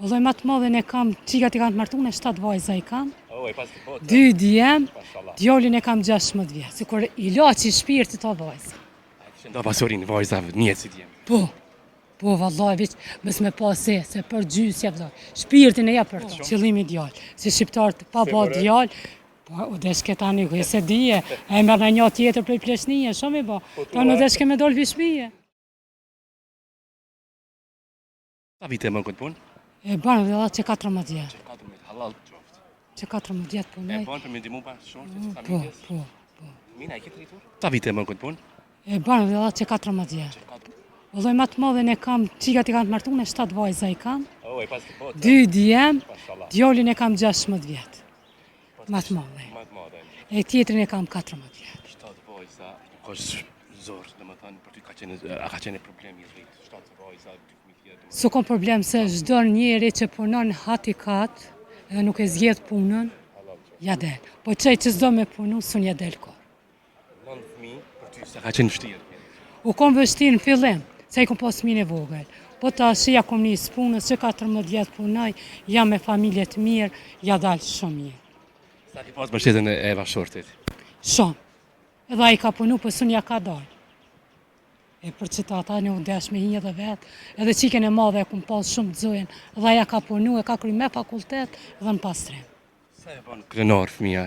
Vëllai më të madhen e kam, qikat i kanë të martuar, 7 vajza i kam. E pas të botë. 2 djem, djalin e kam 16 vjeç. Sikur i laçi shpirtit ta vajza. Do pasurin vajza njëtë si djemë. Po vallai veç mos me pa se për gjysja vëllai. Shpirtin e jap për to. Qëllimi djal. Si shqiptar pa ba djal, po u desh tani ku se dije, e merr në një tjetër për pleshnie, shumë i bë. Po në desh me dol vishmije. Sa vite më këtë punë? E bën vëllai që 14 vjet. 14 halal qoftë. Që 14 vjet punoj. E bën për me ndihmu pa shortit të familjes? Po. Mina e ke rritur? Sa vite më këtë punë? E bën vëllai që 14 vjet. Vëllai më të madhen e kam, qikat i kanë të martuar, 7 vajza i kam. E pas të botë. 2 djem, djalin e kam 16 vjet. Më të madhe. E tjetrin e kam 14 vjet. 7 vajza, nuk është zor, domethënë për ty ka qenë problemi i rrit. 7 vajza, 2000 vjet. S'u kam problem se çdo njeri që punon hatikat edhe nuk e zgjedh punën, ja del. Po çaj që s'do me punu, s'un ja del ko. 9 fëmijë, për ty sa ka qenë vështirë. U kom vështirë në fillim, se i kom pas fëmijën e vogël. Po tash ja kom nis punës, që 14 vjet punoj, jam me familje të mirë, ja dal shumë mirë. Sa ti pas mbështetjen e bashortit? Shumë. Edhe ai ka punu, po s'un ja ka dal. E për që ata në u desh me hinje dhe vetë, edhe qiken e madhe e kum pas shumë të zojën, edhe ja ka punu, e ka kry me fakultet dhe në pastrim. Sa e bën krenar fëmija?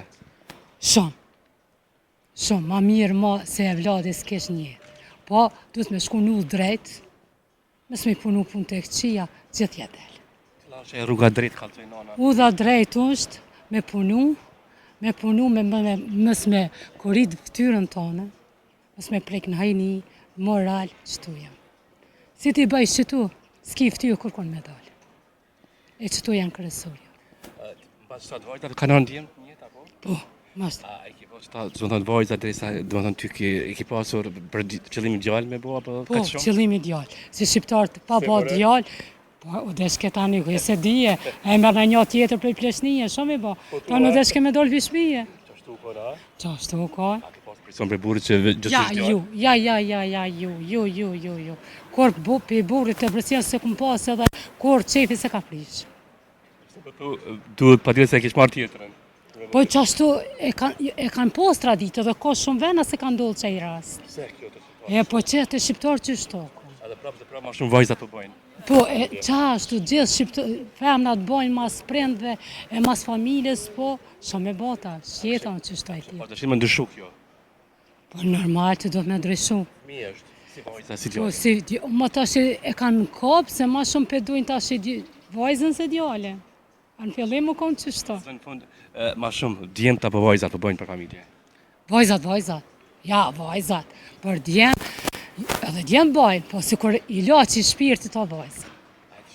Shumë. Shumë, ma mirë ma se e vladi s'kesh një. Po, duhet me shku në drejt, mes me punu punë të këqia, gjithë jetel. Cila është e rruga drejt kaltoj nana? Udha drejt është me punu, mes me korit ftyrën tonë, mes me prek në hajni, moral, qëtu jam. Si ti bëj qëtu, s'ki ftyrë kërkon me dalë. E qëtu janë kërësorja. Në pas 7 vajta, ka në ndjemë të njëtë, apo? Po, mashtë. A e ki pas ta, do të thonë vajza drejsa, do të thonë ty ki pasur për qëllimi djallë me bo, apo Po, ka shumë? qëllimi djallë. Si shqiptarët pa ba djallë, po u deshke tani ku se dije, e merr në një tjetër për pleshnie, shumë i bë. Po në deshke me dol vishmije. Qashtu ka na? Qashtu ka. A ke pas presion për burrit që gjithë Jo. Kur pe burrit të presion se kum pas edhe kur çefi se ka prish. Duhet patjetër se e kish marrë tjetrën. Po qashtu e kanë pas traditë dhe ka shumë vena se kanë ndodhur çaj rast. Se kjo të shqiptar. E po që të shqiptar që shtoko. Edhe prapë ma shumë vajzat po bëjnë. Po, qashtu gjithë femnat bojnë mas prindve e mas familjes, po, shumë e bota, shjeton që shtoj ti. Po tashin më ndryshu kjo. Po, normal që do të me ndryshu. Mi është, si vajza, si Po, djallë. ma tash e kanë kopë, se ma shumë pedujnë tash vajzën se djale. A në fillim u konë që shto. Në fund, ma shumë djemët apo vajzat po bëjnë për familje. Vajzat. Ja, vajzat. Për edhe djemë bajnë, po, si kur i laçi shpirtit ta vajzë.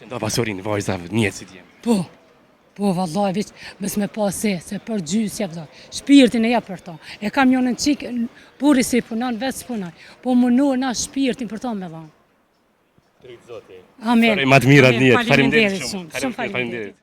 Do pasurin vajza njëtë si djemë. Po, vallai veç mos me pa se për gjysja vëllai. Shpirtin e jap për to. E kam një në çik, burri si punon vetë punoj. Po munduar na shpirtin për to me dhon. Drejt Zoti. Amen. Më të mirat njëtë. Faleminderit shumë. Faleminderit.